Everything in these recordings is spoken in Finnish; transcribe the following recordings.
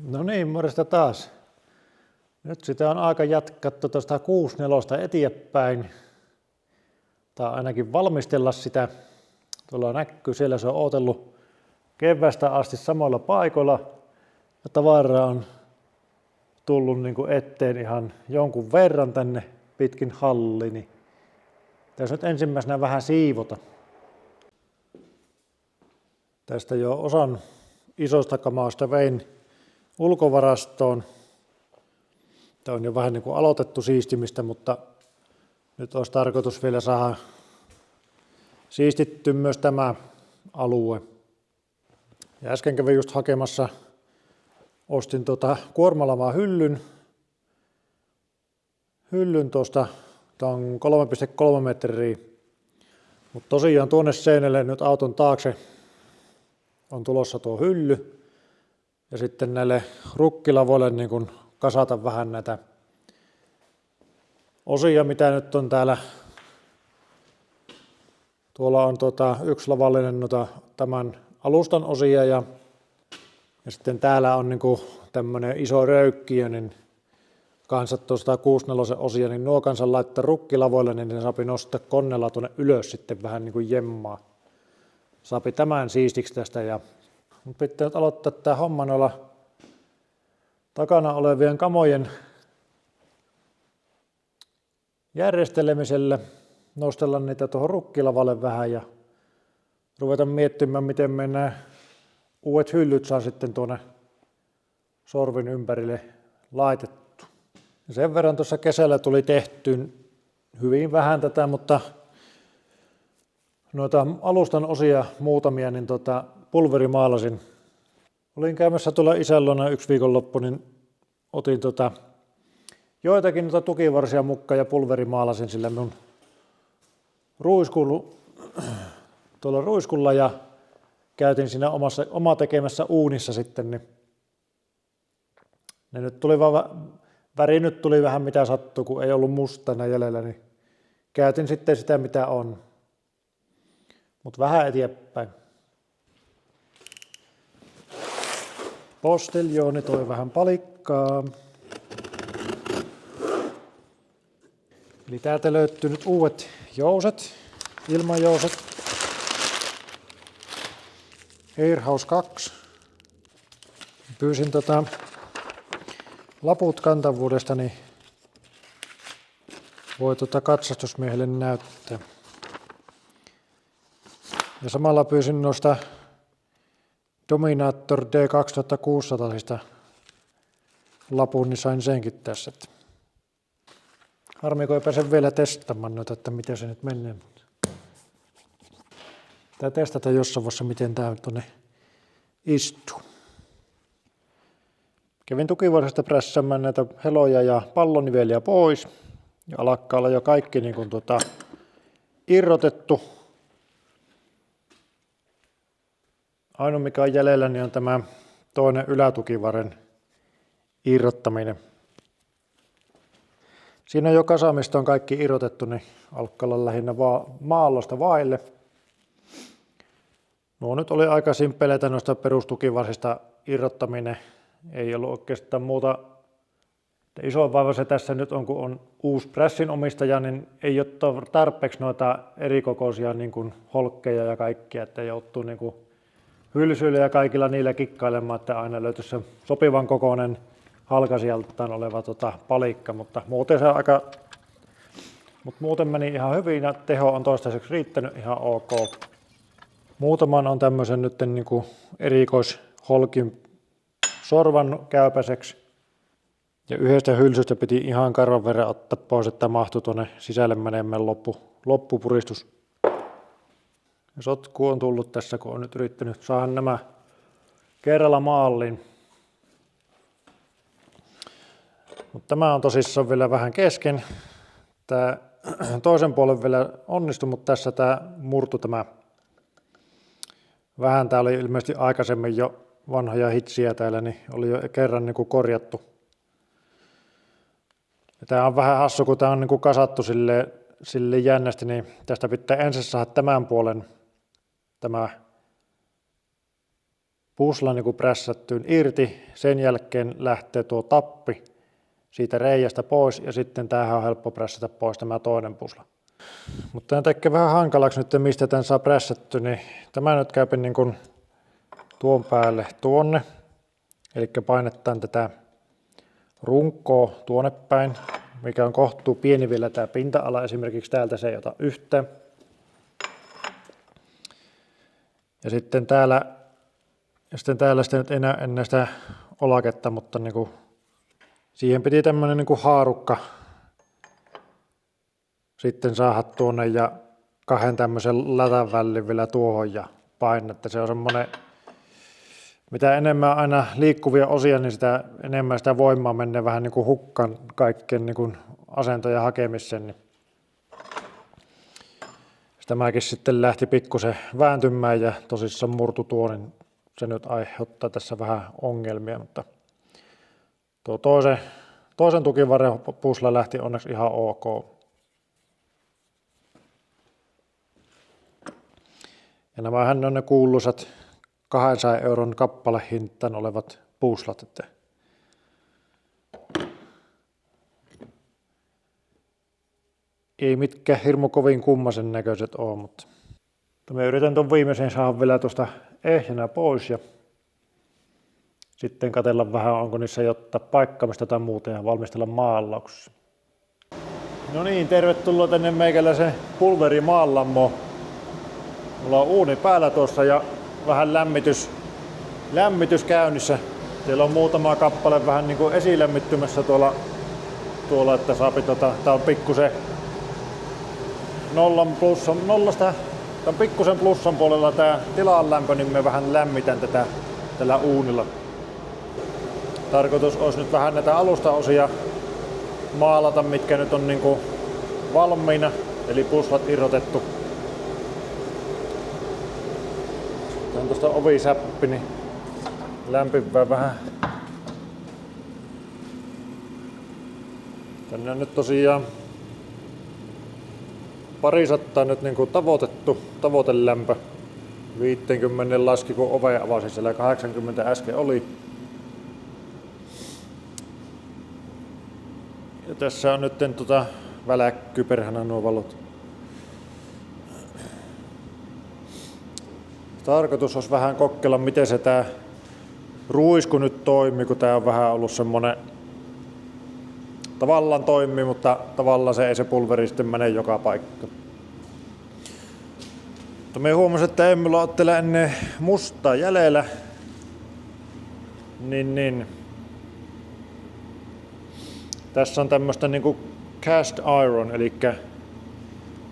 No niin, morjesta taas. Nyt sitä on aika jatkattu tuosta 6.4 eteenpäin. Tai ainakin valmistella sitä. Tuolla näkyy, siellä se on odotellut keväästä asti samoilla paikoilla. Ja tavaraa on tullut niin kuin eteen ihan jonkun verran tänne pitkin halli. Niin tässä nyt ensimmäisenä vähän siivota. Tästä jo osan isosta kamasta vein ulkovarastoon. Tämä on jo vähän niin kuin aloitettu siistimistä, mutta nyt olisi tarkoitus vielä saada siistitty myös tämä alue. Ja äsken kävin just hakemassa, ostin kuormalavaa hyllyn tuosta, tämä on 3,3 metriä. Mutta tosiaan tuonne seinälle nyt auton taakse on tulossa tuo hylly. Ja sitten näille rukkilavoille niin kun kasata vähän näitä osia, mitä nyt on täällä. Tuolla on yksi lavallinen tämän alustan osia ja sitten täällä on niin tämmöinen iso röykkiö, niin kanssa tuosta 6.4 osia, niin nuo kanssa laittaa rukkilavoille, niin ne saapi nostaa konnella tuonne ylös sitten vähän niin kuin jemmaa. Saapi tämän siistiksi tästä ja nyt pitää aloittaa tämä homma noilla takana olevien kamojen järjestelemiselle, nostella niitä tuohon rukkilavalle vähän ja ruveta miettimään, miten me nämä uudet hyllyt saa sitten tuonne sorvin ympärille laitettu. Ja sen verran tuossa kesällä tuli tehtyä hyvin vähän tätä, mutta noita alustan osia muutamia niin pulverimaalasin. Olin käymässä tuolla isän luona yksi viikonloppu, niin otin joitakin tukivarsia mukaan ja pulverimaalasin sillä mun tuolla ruiskulla ja käytin siinä oma tekemässä uunissa sitten. Niin ne nyt tuli väri nyt tuli vähän mitä sattuu, kun ei ollut mustana jäljellä, niin käytin sitten sitä mitä on. Mutta vähän eteenpäin. Posteljooni toi vähän palikkaa. Eli täältä löytyy nyt uudet jouset, ilmajouset. Airhouse 2. Pyysin laput kantavuudesta, niin voi katsastusmiehelle näyttää. Ja samalla pyysin noista Dominator D2600 lapun, niin sain senkin tässä. Harmi, kun ei pääse vielä testaamaan noita, että miten se nyt menee. Tää testata jossain vaiheessa, miten tää tuonne istuu. Kävin tukivarsista prässäämään näitä heloja ja palloniveliä pois. Ja alkaa olla jo kaikki niin kuin irrotettu. Ainoa mikä on jäljellä niin on tämä toinen ylätukivaren irrottaminen. Siinä jo kasamista on kaikki irrotettu, niin alkaa olla lähinnä maallosta vaille. Nuo nyt oli aika simppeleitä noista perustukivarsista irrottaminen. Ei ollut oikeastaan muuta. Iso vaiva se tässä nyt on, kun on uusi prässin omistaja, niin ei ole tarpeeksi noita erikokoisia niin kuin holkkeja ja kaikkia, että joutuu niin kuin hylsyillä ja kaikilla niillä kikkailemaan, että aina löytyisi se sopivan kokoinen halkasijaltaan oleva palikka, mutta muuten meni ihan hyvin ja teho on toistaiseksi riittänyt ihan ok. Muutaman on tämmöisen nyt niin kuin erikoisholkin sorvan käypäiseksi ja yhdestä hylsystä piti ihan karvan verran ottaa pois, että mahtui tuonne sisälle menemään loppupuristus. Ja sotku on tullut tässä, kun on nyt yrittänyt saada nämä kerralla maaliin. Mutta tämä on tosissaan vielä vähän kesken. Tämä toisen puolen vielä onnistui, mutta tässä tämä murtu tämä. Vähän tää oli ilmeisesti aikaisemmin jo vanhoja hitsiä täällä, niin oli jo kerran niin kuin korjattu. Ja tämä on vähän hassu, kun tämä on niin kuin kasattu sille jännästi, niin tästä pitää ensin saada tämän puolen tämä pusla niin kuin prässättyyn irti. Sen jälkeen lähtee tuo tappi siitä reiästä pois ja sitten tämähän on helppo prässätä pois tämä toinen pusla. Mutta tämä tekee vähän hankalaksi nyt, mistä tämän saa prässätty, niin tämä nyt käypi niin kuin tuon päälle tuonne. Eli painetaan tätä runkoa tuonne päin, mikä on kohtuu pieni vielä tämä pinta-ala. Esimerkiksi täältä se ei ota yhtään. Ja sitten täällä sitten nyt enää sitä olaketta, mutta niin kuin siihen piti tämmöinen niin kuin haarukka sitten saada tuonne ja kahden tämmöisen latan väliin vielä tuohon ja painetta. Se on semmoinen, mitä enemmän aina liikkuvia osia, niin sitä enemmän sitä voimaa menee vähän niin kuin hukkaan kaikkien niin kuin asentojen hakemiseen. Niin tämäkin sitten lähti pikkusen vääntymään ja tosissaan murtu tuo, niin se nyt aiheuttaa tässä vähän ongelmia, mutta tuo toisen tukivarren pusla lähti onneksi ihan ok. Ja nämähän on ne kuuluisat 200 € kappalehintaan olevat puslat. Että ei mitkään hirmu kovin kummasen näköiset ole, mutta me yritän tuon viimeisen saada vielä tuosta ehjänä pois ja sitten katsella vähän, onko niissä jotta paikkaamista tai muuta ja valmistella maalauksessa. No niin, tervetuloa tänne meikäläisen pulverimaallammoon. Mulla on uuni päällä tuossa ja vähän lämmitys käynnissä. Siellä on muutama kappale vähän niin kuin esilämmittymässä tuolla että saapi tää on pikkusen pikkusen plussan puolella tää tilan lämpö, niin me vähän lämmitän tätä tällä uunilla. Tarkoitus olisi nyt vähän näitä alustaosia maalata, mitkä nyt on niin kuin valmiina, eli puslat irrotettu. Tämä on tuosta ovisäppi, niin lämpivää vähän. Tänne on nyt tosiaan parisattaa nyt niin kuin tavoitelämpö. 50 laski, kun ove avasi, siellä 80 äsken oli. Ja tässä on nyt väläkkyperhänä nuo valot. Tarkoitus olisi vähän kokeilla, miten se tää ruisku nyt toimii, kun tää on vähän ollut semmonen tavallaan toimii, mutta tavallaan se ei se pulveri sitten mene joka paikka. Mutta me huomasin, että ei mulla ole ennen mustaa jäljellä. Niin. Tässä on tämmöstä niinku cast iron, eli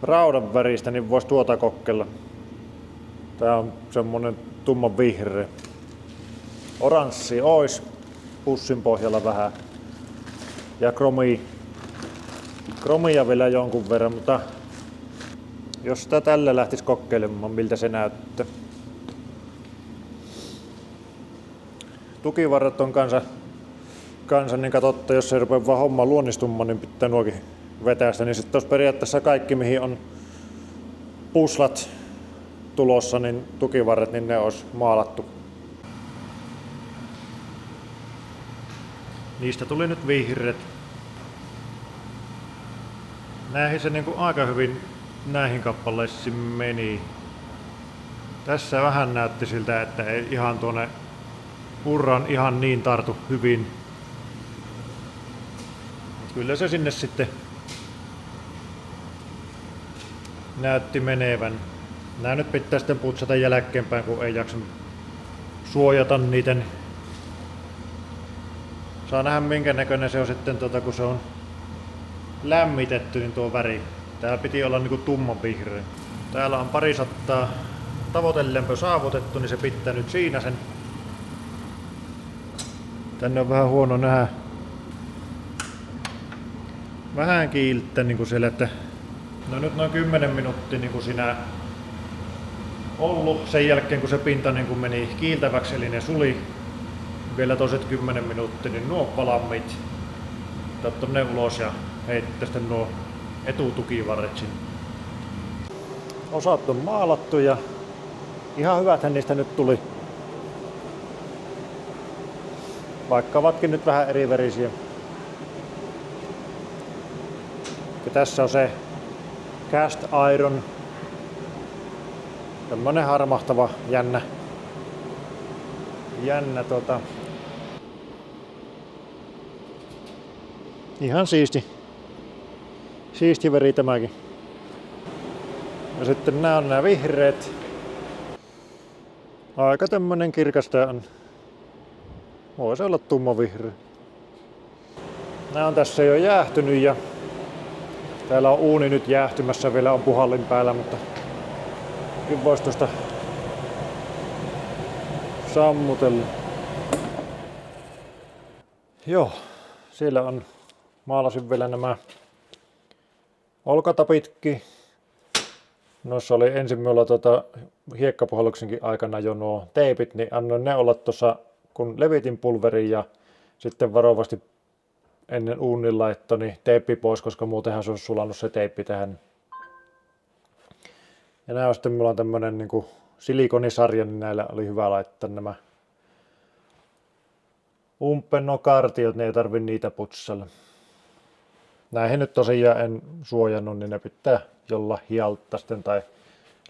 raudan väristä, niin vois tuota kokeilla. Tää on semmonen tumman vihreä. Oranssi ois pussin pohjalla vähän. Ja kromia vielä jonkun verran, mutta jos sitä tällä lähtis kokeilemaan, miltä se näyttää. Tukivarret on kanssa niin katsotta, jos ei rupea vaan homma luonnistumaan, niin pitää nuokin vetää sitä. Niin sitten olisi periaatteessa kaikki, mihin on puslat tulossa, niin tukivarret, niin ne olisi maalattu. Niistä tuli nyt vihreät. Näihin se niin kuin aika hyvin näihin kappaleisiin meni. Tässä vähän näytti siltä, että ei ihan tuonne urran ihan niin tartu hyvin. Kyllä se sinne sitten näytti menevän. Nää nyt pitää sitten putsata jälkeenpäin, kun ei jaksa suojata niiden. Saa nähdä minkä näköinen se on sitten, kun se on lämmitetty, niin tuo väri. Tää piti olla niinku tumman vihreä. Täällä on parisattaa tavoitelämpö saavutettu, niin se pitää nyt siinä sen. Tänne on vähän huono nähdä. Vähän kiiltää niinku siellä, että no nyt noin 10 minuuttia niinku siinä ollut sen jälkeen, kun se pinta niinku meni kiiltäväksi, eli ne suli. Vielä toiset 10 minuuttia, niin nuo valmiit. Ottaa ne ulos ja heittää sitten nuo etutukivarret sinne. Osat on maalattu ja ihan hyväthän niistä nyt tuli. vaikka ovatkin nyt vähän eri värisiä. Ja tässä on se cast iron, tämmönen harmahtava jännä ihan siisti veri tämäkin. Ja sitten nämä on nämä vihreät. Aika tämmönen kirkas tää on. Voisi olla tumma vihreä. Nämä on tässä jo jäähtynyt ja täällä on uuni nyt jäähtymässä, vielä on puhallin päällä, mutta voisi tuosta sammutella. Joo, siellä on, maalasin vielä nämä olkatapitkin. Noissa oli ensin minulla hiekkapuhalluksenkin aikana jo nuo teipit, niin annoin ne olla tuossa, kun levitin pulverin ja sitten varovasti ennen uunin laitto, niin teippi pois, koska muutenhan se olisi sulannut se teippi tähän. Ja nämä on sitten, minulla on tämmönen niinku silikonisarja, niin näillä oli hyvä laittaa nämä umpennokartiot, ne ei tarvi niitä putsalla. Näihin nyt tosiaan en suojannut, niin ne pitää jolla hialta sitten, tai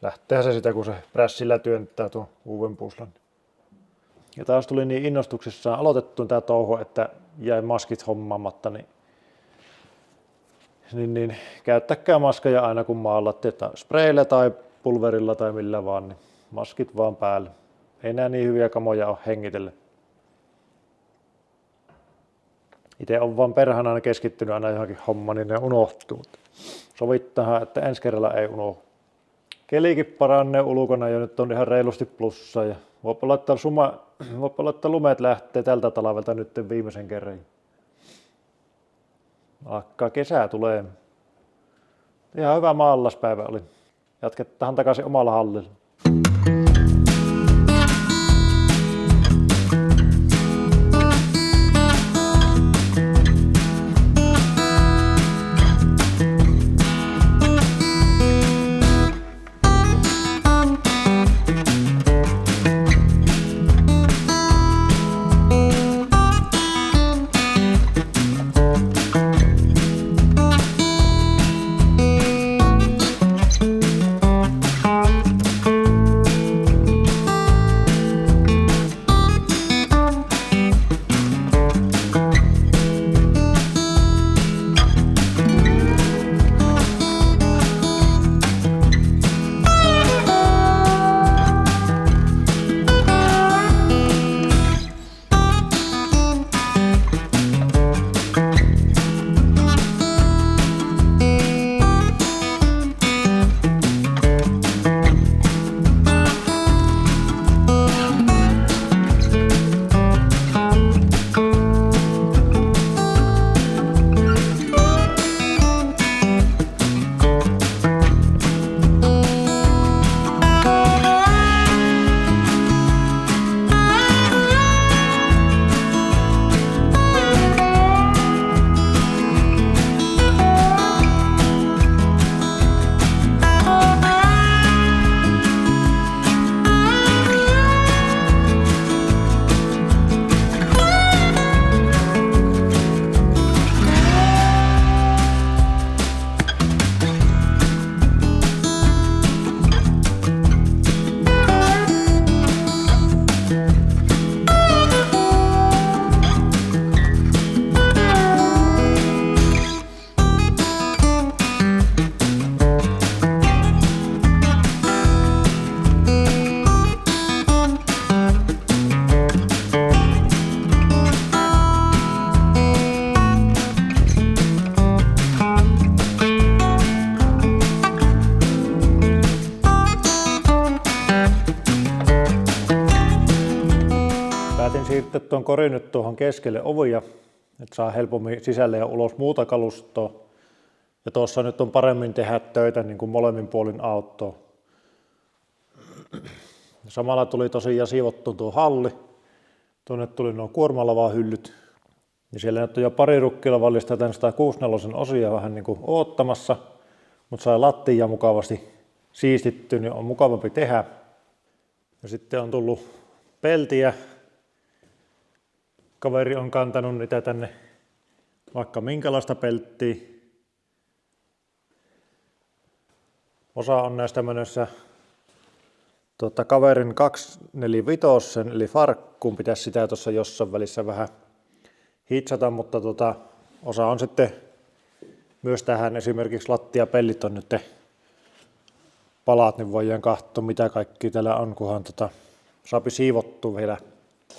lähtee se sitä, kun se prässillä työntää tuon uuden puslan. Ja taas tuli niin innostuksessaan aloitettu tämä touhu, että jäi maskit hommaamatta, niin käyttäkää maskeja aina kun maalatte, että spraylla tai pulverilla tai millä vaan, niin maskit vaan päälle. Ei nää niin hyviä kamoja ole hengitellä. Itse on vaan perhana aina keskittynyt aina johonkin hommaan, niin ne unohtuu. Sovittahan, että ensi kerralla ei unohdu. Kelikin paranee ulkona ja nyt on ihan reilusti plussa. Ja voipa laittaa lumet lähtee tältä talvelta nyt viimeisen kerran. Alkaa kesää tulee. Ihan hyvä maallaspäivä oli. Jatketaan takaisin omalla hallilla. siirtää tuon korin nyt tuohon keskelle ovia, että saa helpommin sisälle ja ulos muuta kalustoa. Ja tuossa nyt on paremmin tehdä töitä niin kuin molemmin puolin autoa. Samalla tuli tosiaan siivottu tuo halli. Tuonne tuli nuo kuormalavahyllyt. Ja siellä nyt on jo pari rukkilavallista tämän 164 osia vähän niin kuin oottamassa. Mutta sai lattia mukavasti siistitty, niin on mukavampi tehdä. Ja sitten on tullut peltiä kaveri on kantanut niitä tänne vaikka minkälaista pelttiä. Osa on näistä menossa kaverin 245 eli farkkuun, pitäisi sitä tuossa jossain välissä vähän hitsata, mutta osa on sitten myös tähän esimerkiksi lattiapellit on nyt palat, niin voidaan katsoa mitä kaikki täällä on, kunhan saapi siivottua vielä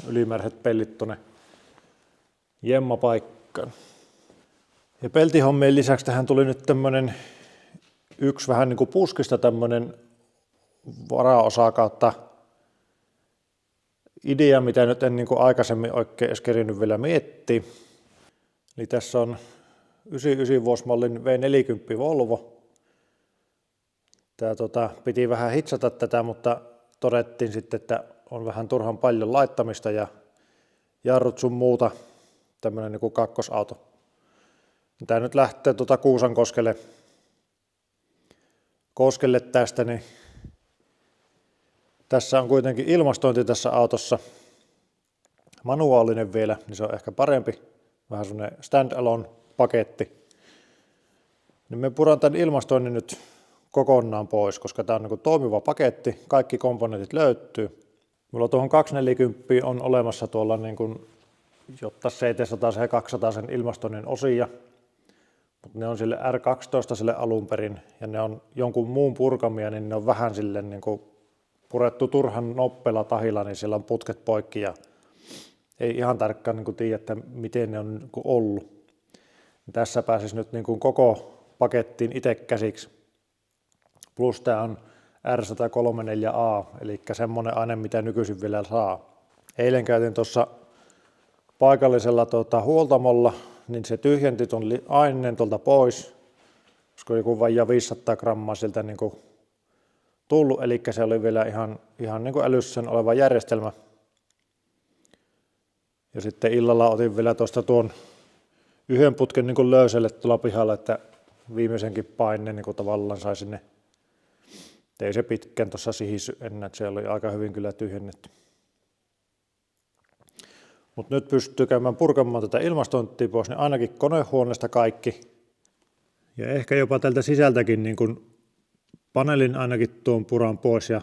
ylimääräiset pellit tuonne jemmapaikkaan. Ja peltihommien lisäksi tähän tuli nyt tämmönen yksi vähän niin kuin puskista tämmönen varaosa kautta idea, mitä nyt en niin kuin aikaisemmin oikein edes kerinyt vielä miettiä. Eli tässä on 99 vuosimallin V40 Volvo. Tää piti vähän hitsata tätä, mutta todettiin sitten, että on vähän turhan paljon laittamista ja jarrut sun muuta, tämmönen niin kuin kakkosauto. Tää nyt lähtee Kuusankoskelle tästä, niin tässä on kuitenkin ilmastointi tässä autossa. Manuaalinen vielä, niin se on ehkä parempi. Vähän semmoinen stand-alone paketti. Niin me puran tämän ilmastoinnin nyt kokonaan pois, koska tämä on niin kuin toimiva paketti. Kaikki komponentit löytyy. Mulla tuohon 240 on olemassa tuolla niin kuin jotta 700 ja 200 sen ilmastoinnin osia. Mutta ne on sille R12 sille alun perin ja ne on jonkun muun purkamia, niin ne on vähän sille niin kuin purettu turhan nopealla tahilla, niin siellä on putket poikki ja ei ihan tarkkaan niin kuin tiedä, että miten ne on niin kuin ollut. Tässä pääsisi nyt niin kuin koko pakettiin itse käsiksi. Plus tämä on R134A, eli semmoinen aine, mitä nykyisin vielä saa. Eilen käytin tuossa paikallisella huoltamolla, niin se tyhjenti tuon aineen tuolta pois, koska joku vajaa 500 grammaa sieltä niin kuin tullut, eli se oli vielä ihan niin kuin älyssään oleva järjestelmä. Ja sitten illalla otin vielä tuosta tuon yhden putken niin kuin löyselle tuolla pihalla, että viimeisenkin paineen niin kuin tavallaan sai sinne. Ei se pitkään tuossa sihissy enää, että se oli aika hyvin kyllä tyhjennetty. Mutta nyt pystyy käymään purkamaan tätä ilmastointia pois, niin ainakin konehuoneesta kaikki. Ja ehkä jopa tältä sisältäkin niin kun paneelin ainakin tuon puran pois. Ja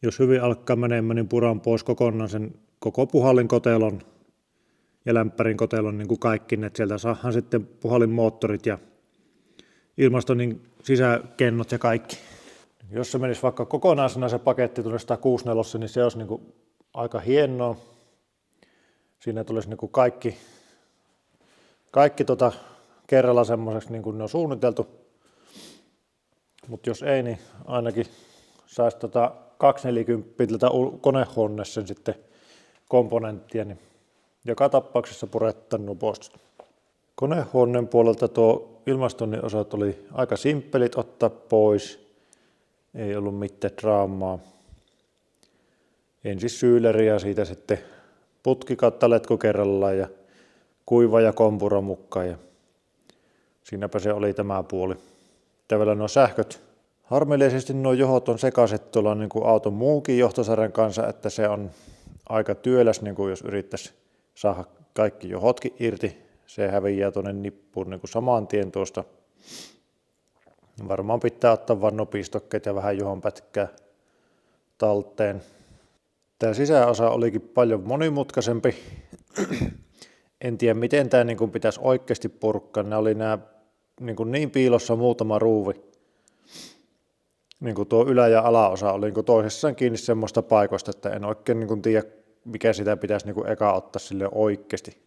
jos hyvin alkaa menemään, niin puran pois kokonaan sen koko puhallinkotelon ja lämpärin kotelon niin kuin kaikki. Että sieltä saadaan sitten puhallinmoottorit ja ilmastoinnin sisäkennot ja kaikki. Jos se menisi vaikka kokonaisena se paketti tuonne 164, niin se olisi niin kuin aika hienoa. Siinä tulisi niin kuin kaikki kerralla semmoiseksi niin kuin ne on suunniteltu. Mutta jos ei, niin ainakin saisi 240 tältä konehuoneessa sen sitten komponenttia, niin joka tapauksessa purettanut pois. Konehuoneen puolelta tuo ilmastoinnin osat oli aika simppelit ottaa pois. Ei ollut mitään draamaa. Ensin syyleri ja siitä sitten putki kautta letku kerrallaan ja kuiva ja kompuro mukaan. Ja siinäpä se oli tämä puoli. Vielä nuo sähköt. Harmillisesti nuo johot on sekaiset tuolla niin kuin auton muukin johtosarjan kanssa, että se on aika työläs, niin kuin jos yrittäisi saada kaikki johotkin irti. Se häviää tuonne nippuun niin kuin saman tien tuosta. Varmaan pitää ottaa vain nopistokkeet ja vähän johonpätkää talteen. Tämä sisäosa olikin paljon monimutkaisempi. En tiedä, miten tämä niin kuin pitäisi oikeasti purkkaa. Nämä oli niin piilossa muutama ruuvi. Niin kuin tuo ylä- ja alaosa oli niin kuin toisessaan kiinni semmoista paikoista, että en oikein niin kuin tiedä, mikä sitä pitäisi niin kuin eka ottaa sille oikeasti.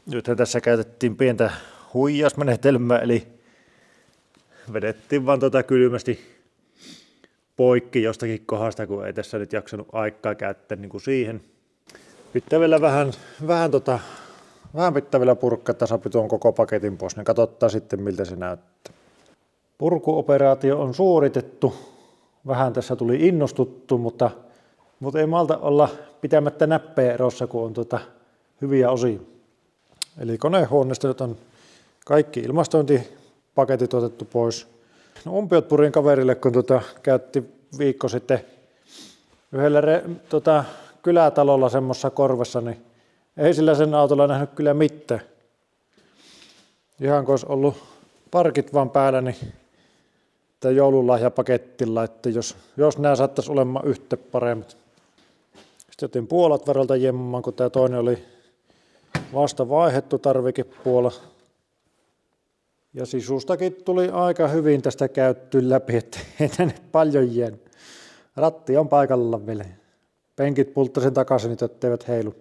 Nythän tässä käytettiin pientä huijausmenetelmää, eli vedettiin vaan kylmästi poikki jostakin kohdasta, kun ei tässä nyt jaksanut aikaa käyttää niin kuin siihen. Pitää vielä vähän pitää vielä purkkaa, että saa tuon koko paketin pois, niin katsotaan sitten miltä se näyttää. Purkuoperaatio on suoritettu. Vähän tässä tuli innostuttu, mutta ei malta olla pitämättä näppejä erossa, kun on hyviä osia. Eli konehuoneesta nyt on kaikki ilmastointipaketit otettu pois. No, umpiot purin kaverille, kun käytti viikko sitten yhdellä kylätalolla semmoisessa korvessa, niin ei sillä sen autolla nähnyt kyllä mitään. Ihan kun olisi ollut parkit vaan päällä, niin tämä joululahjapakettilla, että jos nämä saattaisi olemaan yhtä paremmat. Sitten otin puolat verolta jemmaan, kun tämä toinen oli vasta vaihdettu tarvikepuola. Ja sisustakin tuli aika hyvin tästä käyttyä läpi, että ei tänne paljon jäänyt. Ratti on paikalla vielä. Penkit pulttasin takaisin, niin etteivät heilu.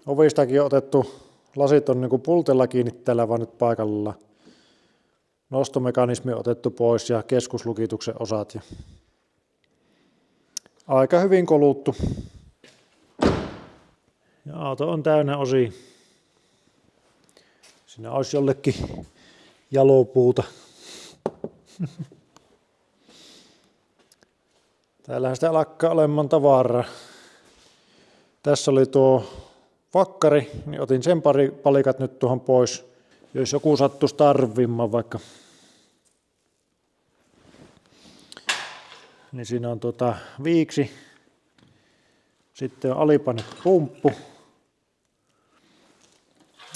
Ovistakin on otettu, lasit on niin kuin pultella kiinni täällä vaan nyt paikallaan. Nostomekanismi on otettu pois ja keskuslukituksen osat. Ja aika hyvin koluttu. Ja auto on täynnä osia. Siinä olisi jollekin jalopuuta. Täällähän sitä alkaa olemaan tavaraa. Tässä oli tuo vakkari, niin otin sen pari palikat nyt tuohon pois, jos joku sattuisi tarvimaan vaikka. Niin siinä on viiksi, sitten on alipainetpumppu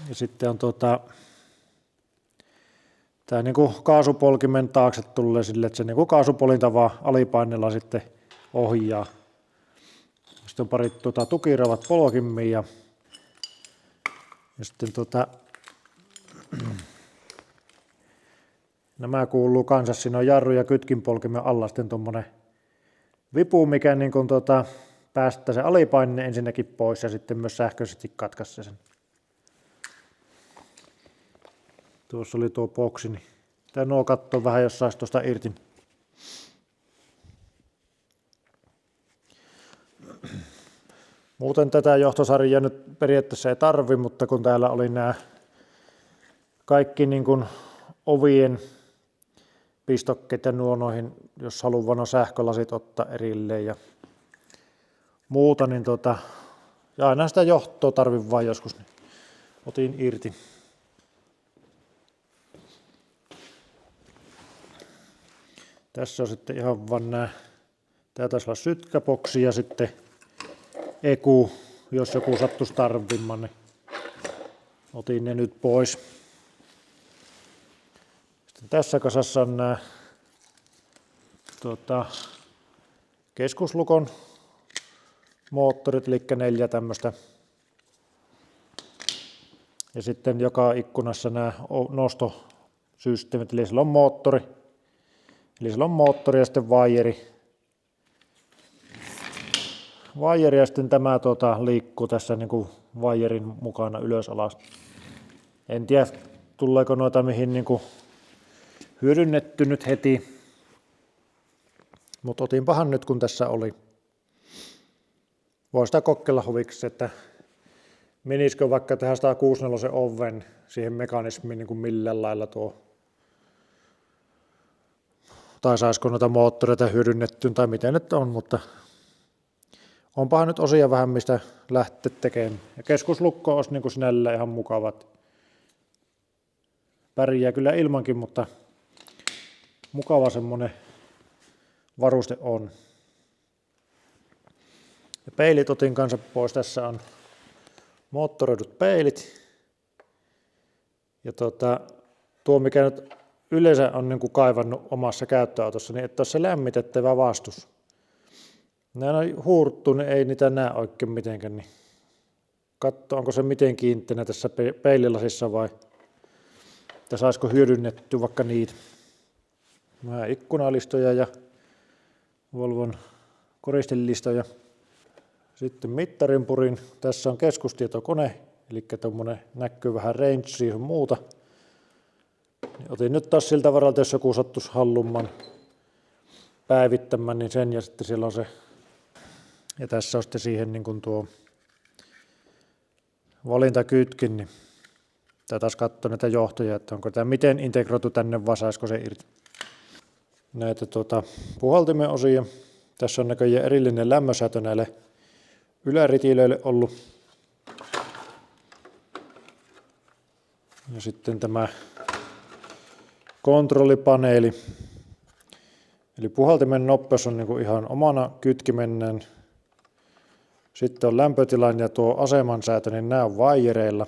ja sitten on tämä niinku kaasupolkimen taakse tulee sille, että se niinku kaasupolinta vaan alipaineella sitten ohjaa. Sitten on parit tukiravat polkimiin ja sitten nämä kuuluu kanssa, siinä on jarru ja kytkinpolkimen alla sitten tuommoinen vipu, mikä niin kun päästää se alipaine ensinnäkin pois ja sitten myös sähköisesti katkaisee sen. Tuossa oli tuo boksi, niin pitää nuo katsoa vähän, jos saisi tuosta irti. Muuten tätä johtosarjaa nyt periaatteessa ei tarvi, mutta kun täällä oli nämä kaikki niin kuin ovien pistokkeet ja noihin, jos haluaa nuo sähkölasit ottaa erilleen ja muuta, niin ja aina sitä johtoa tarvii vain joskus, niin otin irti. Tässä on sitten ihan vaan nämä, tää taisi olla sytkäboksi ja sitten eku, jos joku sattuisi tarvimaan, niin otin ne nyt pois. Sitten tässä kasassa on nämä keskuslukon moottorit, eli 4 tämmöistä. Ja sitten joka ikkunassa nämä nostosysteemit, eli sillä on moottori. Eli sillä on moottori ja sitten vaijeri. Vaijeri ja sitten tämä liikkuu tässä niin kuin vaijerin mukana ylös alas. En tiedä, tuleeko noita mihin niin kuin hyödynnetty nyt heti. Mutta otinpahan nyt kun tässä oli. Voi sitä kokeilla huviksi, että menisikö vaikka tähän 164 oven siihen mekanismiin niin kuin millään lailla tuo. Tai saisiko noita moottoreita hyödynnettyä tai miten nyt on, mutta onpahan nyt osia vähän mistä lähteä tekemään. Ja keskuslukko olisi niin kuin sinällä ihan mukavat. Pärjää kyllä ilmankin, mutta mukava semmonen varuste on. Ja peilit otin kanssa pois. Tässä on moottoroidut peilit. Ja tuo mikä nyt yleensä on niin kuin kaivannut omassa käyttöautossa, niin että olisi se lämmitettävä vastus. Nämä on huurttu, niin ei niitä näe oikein mitenkään. Niin katso, onko se miten kiinteänä tässä peililasissa vai että saisiko hyödynnettyä vaikka niitä. Vähän ikkunalistoja ja Volvon koristelistoja. Sitten mittarinpurin. Tässä on keskustietokone, eli tuommoinen näkyy vähän range siihen muuta. Otin nyt taas siltä varalta, jos joku sattuisi hallumman päivittämään, niin sen ja sitten siellä on se. Ja tässä on sitten siihen niin kuin tuo valintakytkin, niin tämä taas katsoo näitä johtoja, että onko tämä miten integroitu tänne vai saisiko se irti. Näitä puhaltimen osia. Tässä on näköjään erillinen lämmösäätö näille yläritiilöille ollut. Ja sitten tämä kontrollipaneeli. Eli puhaltimen nopeus on niin kuin ihan omana kytkimennään. Sitten on lämpötilan ja tuo asemansäätö, niin nämä on vaijereilla.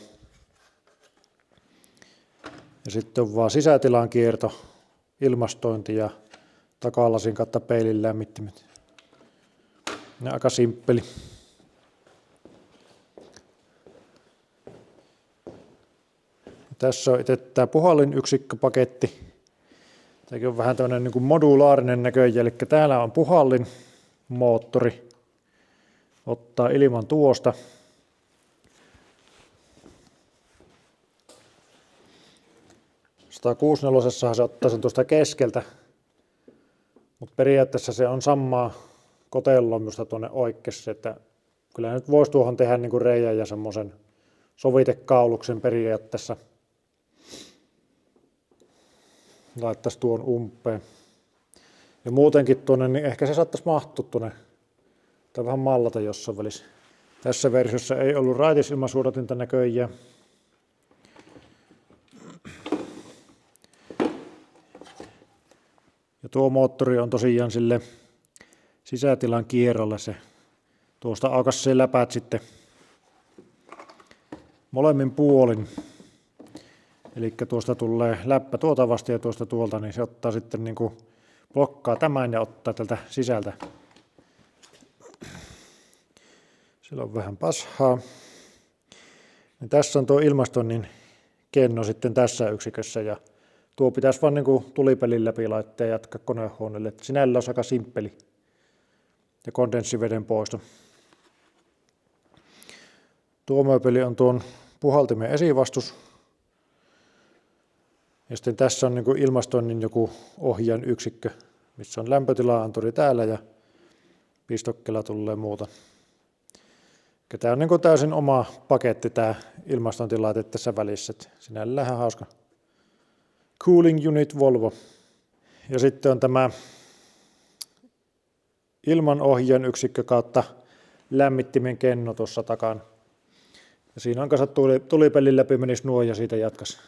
Ja sitten on vaan sisätilan kierto, ilmastointi ja takalasin kautta peilin lämmittimet. Ne aika simppeli. Tässä on itse tämä puhallinyksikköpaketti. Tämäkin on vähän tämmöinen niin kuin modulaarinen näköjä, eli täällä on puhallin moottori. Ottaa ilman tuosta. -164 se ottaa sen tuosta keskeltä, mutta periaatteessa se on samaa kotelommusta tuonne oikeassa, että kyllä nyt voisi tuohon tehdä niin kuin reijän ja semmoisen sovitekauluksen periaatteessa. Laittaisi tuon umpeen. Ja muutenkin tuonne, niin ehkä se saattaisi mahtua tuonne, tai vähän mallata jossain välissä. Tässä versiossa ei ollut raitisilmasuodatinta näköjään. Ja tuo moottori on tosiaan sille sisätilan kierrolle se. Tuosta aukaisi se läpät sitten molemmin puolin. Eli tuosta tulee läppä tuota vasta ja tuosta tuolta, niin se ottaa sitten niin kuin blokkaa tämän ja ottaa tältä sisältä. Sillä on vähän pashaa. Ja tässä on tuo ilmastoinnin kenno sitten tässä yksikössä ja tuo pitäisi vaan niin kuin tulipelin läpi laittaa ja jatkaa konehuoneelle. Että sinällä on aika simppeli ja kondenssiveden poisto. Tuo mööpeli on tuon puhaltimen esivastus. Ja sitten tässä on niin kuin ilmastoinnin joku ohjaan yksikkö, missä on lämpötila-anturi täällä ja pistokkela tulee muuta. Tämä on niin kuin täysin oma paketti tämä ilmastointilaite tässä välissä. Sinällään hauska. Cooling Unit Volvo. Ja sitten on tämä ilmanohjaan yksikkö kautta lämmittimen kenno tuossa takana. Ja siinä on kanssa tulipelin läpi menisi nuo ja siitä jatkas.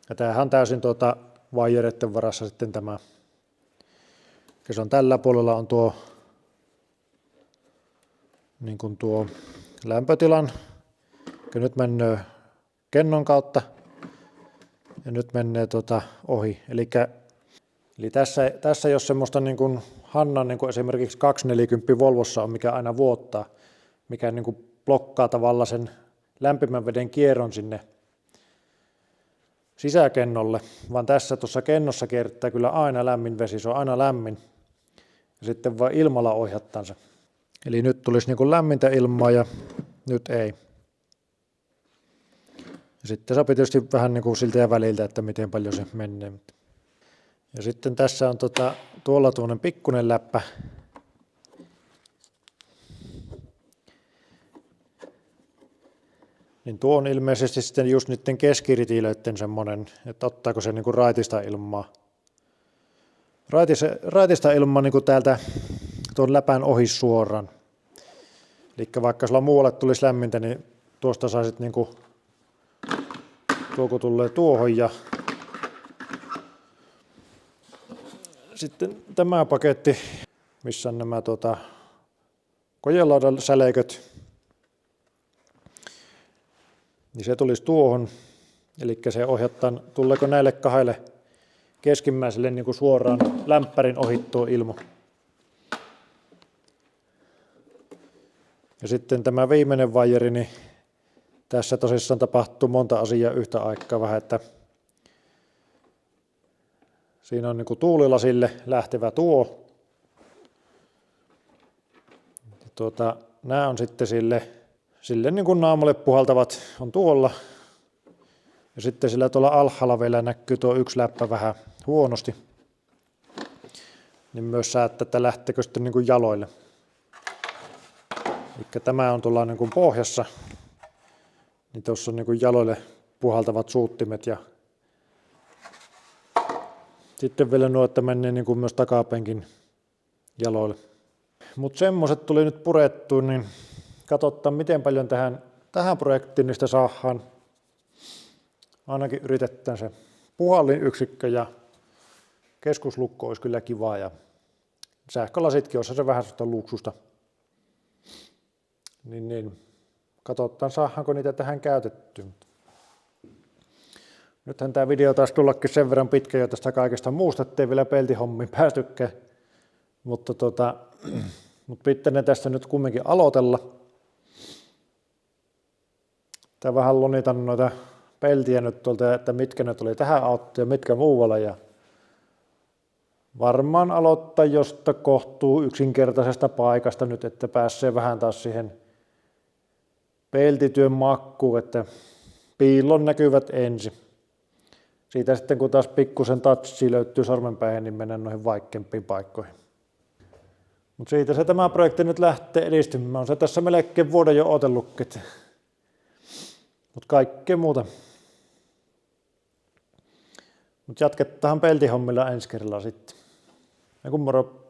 Ja tämähän on täysin vaijereiden varassa sitten tämä. Ja se on tällä puolella on tuo, niin kuin tuo lämpötilan. Ja nyt menee kennon kautta ja nyt menee ohi. Eli tässä jos semmoista niin kuin Hannan niin kuin esimerkiksi 240 Volvossa on, mikä aina vuottaa, mikä niin kuin blokkaa tavallaan sen lämpimän veden kierron sinne sisäkennolle, vaan tässä tuossa kennossa kiertää kyllä aina lämmin vesi, se on aina lämmin. Ja sitten vaan ilmalla ohjattansa. Eli nyt tulisi niin kuin lämmintä ilmaa ja nyt ei. Ja sitten sopii tietysti vähän niin kuin siltä ja väliltä, että miten paljon se menee. Ja sitten tässä on tuolla tuollainen pikkuinen läppä. Niin tuo on ilmeisesti sitten just niiden keskiritilöiden semmoinen, että ottaako se niin kuin raitista ilmaa. Raitista ilmaa niin kuin täältä tuon läpän ohi suoraan. Eli vaikka sulla muualle tulisi lämmintä, niin tuosta saisit niin kuin, tuo kun tulee tuohon ja sitten tämä paketti, missä on nämä kojelaudan säleiköt, niin se tulisi tuohon, eli se ohjattaa, tuleeko näille kahdelle keskimmäiselle niin kuin suoraan lämpärin ohittua ilma. Ja sitten tämä viimeinen vaijeri, niin tässä tosissaan tapahtuu monta asiaa yhtä aikaa vähän, että siinä on niin kuin tuulilasille lähtevä tuo. Nämä on sitten sille niin kuin naamalle puhaltavat on tuolla. Ja sitten sillä tuolla alhaalla vielä näkyy tuo yksi läppä vähän huonosti. Niin myös säättää, että lähteekö sitten niin kuin jaloille. Eli tämä on tuolla niin kuin pohjassa. Niin tuossa on niin kuin jaloille puhaltavat suuttimet ja sitten vielä nuo, että menee niin kuin myös takapenkin jaloille. Mutta semmoiset tuli nyt purettua, niin katsotaan miten paljon tähän projektiin niistä saadaan. Ainakin yritetään se puhallinyksikkö ja keskuslukko olisi kyllä kiva ja Sähkölasitkin, olisi se vähän sellaista luksusta. Niin. Katsotaan, saadaanko niitä tähän käytettyä. Nythän tämä video taas tullakin sen verran pitkä jo tästä kaikesta muusta, ettei vielä peltihommiin päästykään. Mutta pitää ne tästä nyt kumminkin aloitella. Tää vähän lonitan noita peltiä nyt tuolta, että mitkä ne tuli tähän auttoon ja mitkä muualle. Ja varmaan aloittaa josta kohtuu yksinkertaisesta paikasta nyt, että pääsee vähän taas siihen peltityön makkuun, että piilon näkyvät ensin. Siitä sitten kun taas pikkusen touchi löytyy sormenpäihin, niin mennään noihin vaikeampiin paikkoihin. Mutta siitä se tämä projekti nyt lähtee edistymään. On se tässä melkein vuoden jo ootellutkin. Mutta kaikkea muuta. Mutta jatketaan peltihommilla ensi kerralla sitten. Ja kun moro.